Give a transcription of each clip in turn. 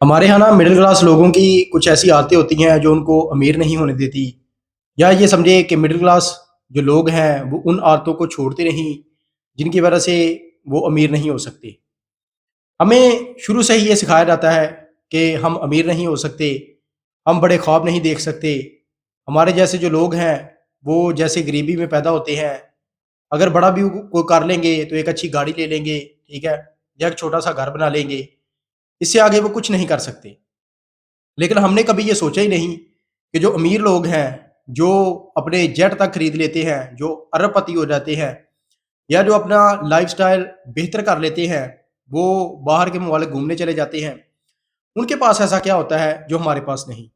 ہمارے यहाँ ना मिडिल क्लास लोगों की कुछ ऐसी आदतें होती हैं जो उनको अमीर नहीं होने देती, या ये समझे कि मिडिल क्लास जो लोग हैं वो उन आदतों को छोड़ते नहीं जिनकी वजह से वो अमीर नहीं हो सकते। हमें शुरू से ही ये सिखाया जाता है कि हम अमीर नहीं हो सकते, हम बड़े ख्वाब नहीं देख सकते। हमारे जैसे जो लोग हैं वो जैसे गरीबी में पैदा होते हैं, अगर बड़ा भी कोई कर लेंगे तो एक अच्छी गाड़ी ले लेंगे, ठीक है, या एक छोटा सा घर बना लेंगे, इससे आगे वो कुछ नहीं कर सकते। लेकिन हमने कभी ये सोचा ही नहीं कि जो अमीर लोग हैं, जो अपने जेट तक खरीद लेते हैं, जो अरबपति हो जाते हैं, या जो अपना लाइफ़स्टाइल बेहतर कर लेते हैं, वो बाहर के मुमालिक घूमने चले जाते हैं, उनके पास ऐसा क्या होता है जो हमारे पास नहीं?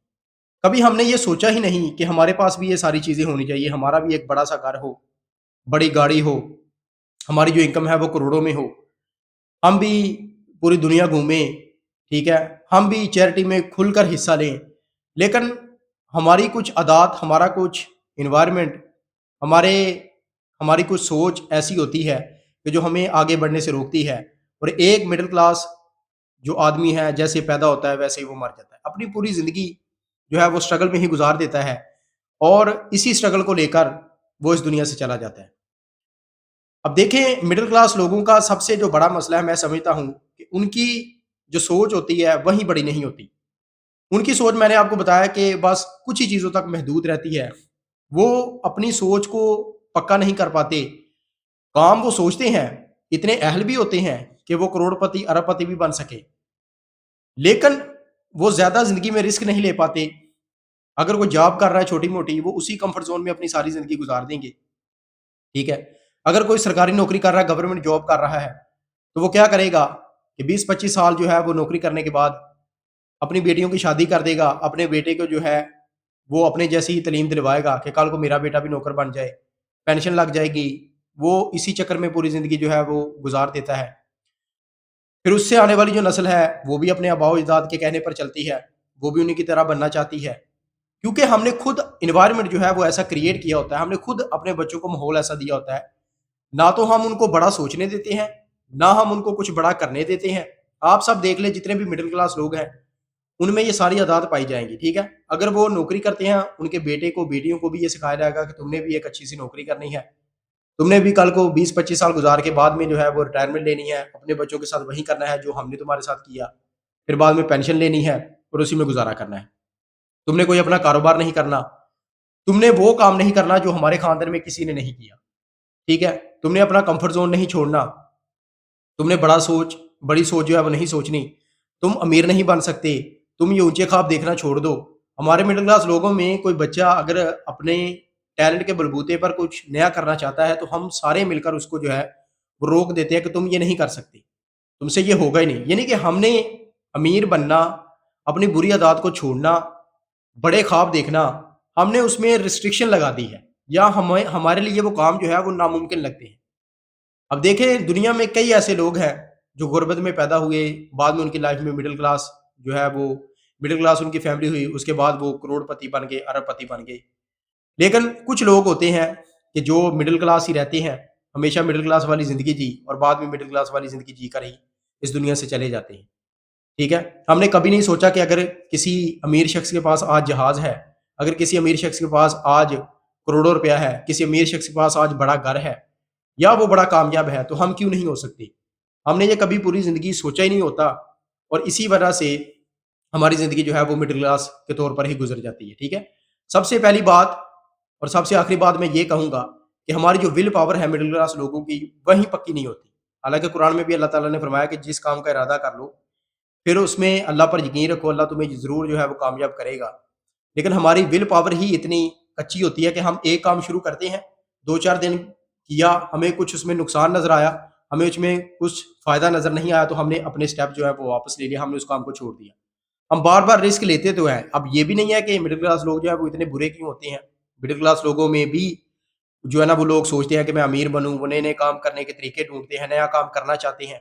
कभी हमने ये सोचा ही नहीं कि हमारे पास भी ये सारी चीज़ें होनी चाहिए, हमारा भी एक बड़ा-सा घर हो, बड़ी गाड़ी हो, हमारी जो इनकम है वो करोड़ों में हो, हम भी पूरी दुनिया घूमें, ठीक है? हम भी चैरिटी में खुलकर हिस्सा लें। लेकिन हमारी कुछ आदत, हमारा कुछ एनवायरनमेंट, हमारे हमारी कुछ सोच ऐसी होती है कि जो हमें आगे बढ़ने से रोकती है, और एक मिडल क्लास जो आदमी है जैसे पैदा होता है वैसे ही वो मर जाता है। अपनी पूरी ज़िंदगी जो है वो स्ट्रगल में ही गुज़ार देता है, और इसी स्ट्रगल को लेकर वो इस दुनिया से चला जाता है। अब देखें, मिडिल क्लास लोगों का सबसे जो बड़ा मसला है, मैं समझता हूँ कि उनकी जो सोच होती है वही बड़ी नहीं होती। उनकी सोच, मैंने आपको बताया कि बस कुछ ही चीज़ों तक महदूद रहती है। वो अपनी सोच को पक्का नहीं कर पाते। काम वो सोचते हैं, इतने अहल भी होते हैं कि वो करोड़पति, अरबपति भी बन सके। लेकिन वो ज़्यादा ज़िंदगी में रिस्क नहीं ले पाते। अगर कोई जॉब कर रहा है छोटी-मोटी, वो उसी कम्फर्ट ज़ोन में अपनी सारी ज़िंदगी गुज़ार देंगे, ठीक है? अगर कोई सरकारी नौकरी कर रहा है, गवर्नमेंट जॉब कर रहा है, तो वो क्या करेगा कि 20-25 साल जो है वो नौकरी करने के बाद अपनी बेटियों की शादी कर देगा, अपने बेटे को जो है वो अपने जैसी ही तालीम दिलवाएगा कि कल को मेरा बेटा भी नौकर बन जाए, पेंशन लग जाएगी, वो इसी चक्कर में पूरी ज़िंदगी जो है वो गुज़ार देता है। फिर उससे आने वाली जो नस्ल है, वो भी अपने आबाओ-अजदाद के कहने पर चलती है, वो भी उन्हीं की तरह बनना चाहती है। क्योंकि हमने खुद एनवायरनमेंट जो है वो ऐसा क्रिएट किया होता है, हमने खुद अपने बच्चों को माहौल ऐसा दिया होता है, ना तो हम उनको बड़ा सोचने देते हैं, ना हम उनको कुछ बड़ा करने देते हैं। आप सब देख लें, जितने भी मिडिल क्लास लोग हैं, उनमें ये सारी आदत पाई जाएँगी, ठीक है? अगर वो नौकरी करते हैं, उनके बेटे को, बेटियों को भी ये सिखाया जाएगा कि तुमने भी एक अच्छी-सी नौकरी करनी है। तुमने भी कल को 20-25 साल गुज़ार के बाद में जो है वो रिटायरमेंट लेनी है, अपने बच्चों के साथ वही करना है जो हमने तुम्हारे साथ किया। फिर बाद में पेंशन लेनी है और उसी में गुज़ारा करना है। तुमने कोई अपना कारोबार नहीं करना, तुमने वो काम नहीं करना जो हमारे खानदान में किसी ने नहीं किया, ठीक है? तुमने अपना कम्फर्ट ज़ोन नहीं छोड़ना, तुमने बड़ी सोच जो है वो नहीं सोचनी, तुम अमीर नहीं बन सकते, तुम ये ऊँचे ख्वाब देखना छोड़ दो। हमारे मिडल क्लास लोगों में कोई बच्चा अगर अपने टैलेंट के बलबूते पर कुछ नया करना चाहता है, तो हम सारे मिलकर उसको जो है वो रोक देते हैं कि तुम ये नहीं कर सकते, तुमसे ये होगा ही नहीं। यानी कि हमने अमीर बनना, अपनी बुरी आदत को छोड़ना, बड़े ख्वाब देखना, हमने उसमें रिस्ट्रिक्शन लगा दी है, या हमें हमारे लिए वो काम जो है वो नामुमकिन लगते हैं। अब देखें, दुनिया में कई ऐसे लोग हैं जो गुर्बत में पैदा हुए, बाद में उनकी लाइफ में मिडिल क्लास जो है वो मिडिल क्लास उनकी फैमिली हुई, उसके बाद वो करोड़पति बन गए, अरबपति बन गए। लेकिन कुछ लोग होते हैं कि जो मिडिल क्लास ही रहते हैं, हमेशा मिडिल क्लास वाली ज़िंदगी जी और बाद में मिडिल क्लास वाली ज़िंदगी जी कर ही इस दुनिया से चले जाते हैं, ठीक है? हमने कभी नहीं सोचा कि अगर किसी अमीर शख्स के पास आज जहाज़ है, अगर किसी अमीर शख्स के पास आज करोड़ों रुपया है, किसी अमीर शख्स के पास आज बड़ा घर है, या वो बड़ा कामयाब है, तो हम क्यों नहीं हो सकते? हमने ये कभी पूरी ज़िंदगी सोचा ही नहीं होता, और इसी वजह से हमारी ज़िंदगी जो है वो मिडिल क्लास के तौर पर ही गुज़र जाती है, ठीक है? सबसे पहली बात और सबसे आखिरी बात मैं ये कहूँगा कि हमारी जो विल पावर है मिडिल क्लास लोगों की, वही पक्की नहीं होती। हालाँकि कुरान में भी अल्लाह ताला ने फरमाया कि जिस काम का इरादा कर लो, फिर उसमें अल्लाह पर यकीन रखो, अल्लाह तुम्हें ज़रूर जो है वो कामयाब करेगा। लेकिन हमारी विल पावर ही इतनी कच्ची होती है कि हम एक काम शुरू करते हैं, 2-4 दिन किया, हमें कुछ उसमें नुकसान नज़र आया, हमें उसमें कुछ फ़ायदा नज़र नहीं आया, तो हमने अपने स्टेप जो है वो वापस ले लिया, हमने उस काम को छोड़ दिया। हम बार-बार रिस्क लेते तो हैं। अब ये भी नहीं है कि मिडिल क्लास लोग जो है वो इतने बुरे क्यों होते हैं। मिडिल क्लास लोगों में भी जो है ना वो लोग सोचते हैं कि मैं अमीर बनूँ, वो नए-नए काम करने के तरीके ढूँढते हैं, नया काम करना चाहते हैं।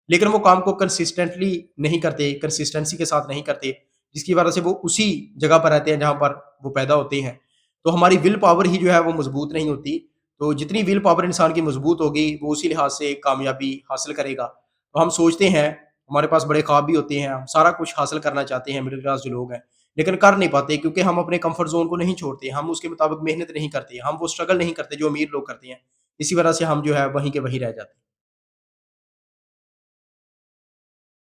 लेकिन वो काम को कंसिस्टेंटली नहीं करते, कंसिस्टेंसी के साथ नहीं करते, जिसकी वजह से वो उसी जगह पर रहते हैं जहाँ पर वो पैदा होते हैं। तो हमारी विल पावर ही जो है वो मज़बूत नहीं होती। तो जितनी विल पावर इंसान की मज़बूत होगी, वो उसी लिहाज से कामयाबी हासिल करेगा। तो हम सोचते हैं, ہمارے پاس بڑے خواب بھی ہوتے ہیں، ہم سارا کچھ حاصل کرنا چاہتے ہیں مڈل کلاس جو لوگ ہیں، لیکن کر نہیں پاتے کیونکہ ہم اپنے کمفرٹ زون کو نہیں چھوڑتے، ہم اس کے مطابق محنت نہیں کرتے، ہم وہ اسٹرگل نہیں کرتے جو امیر لوگ کرتے ہیں، اسی وجہ سے ہم جو ہے وہیں کے وہیں رہ جاتے ہیں۔